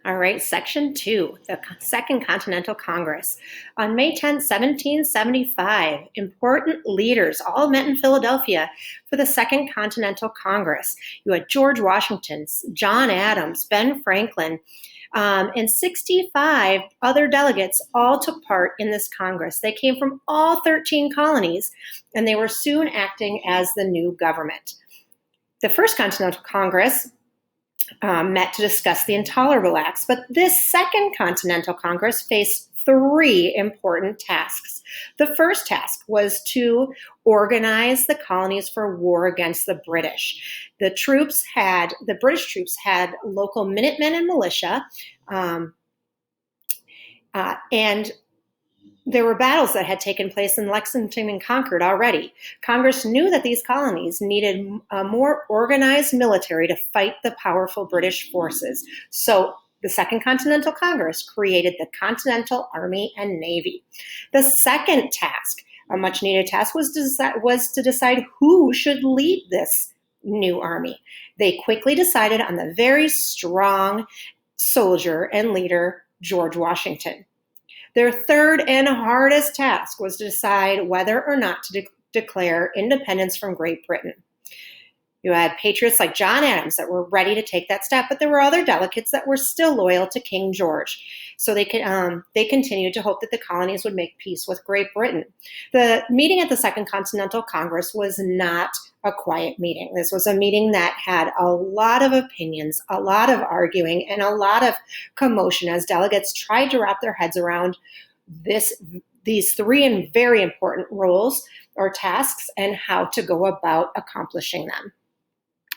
All right, Section 2, the Second Continental Congress. On May 10, 1775, important leaders all met in Philadelphia for the Second Continental Congress. You had George Washington, John Adams, Ben Franklin, and 65 other delegates all took part in this Congress. They came from all 13 colonies, and they were soon acting as the new government. The First Continental Congress met to discuss the Intolerable Acts, but this Second Continental Congress faced three important tasks. The first task was to organize the colonies for war against the British. The British troops had local Minutemen and militia, and there were battles that had taken place in Lexington and Concord already. Congress knew that these colonies needed a more organized military to fight the powerful British forces. So the Second Continental Congress created the Continental Army and Navy. The second task, a much needed task, was to decide who should lead this new army. They quickly decided on the very strong soldier and leader, George Washington. Their third and hardest task was to decide whether or not to declare independence from Great Britain. You had patriots like John Adams that were ready to take that step, but there were other delegates that were still loyal to King George. So they continued to hope that the colonies would make peace with Great Britain. The meeting at the Second Continental Congress was not a quiet meeting. This was a meeting that had a lot of opinions, a lot of arguing, and a lot of commotion as delegates tried to wrap their heads around these three and very important roles or tasks and how to go about accomplishing them.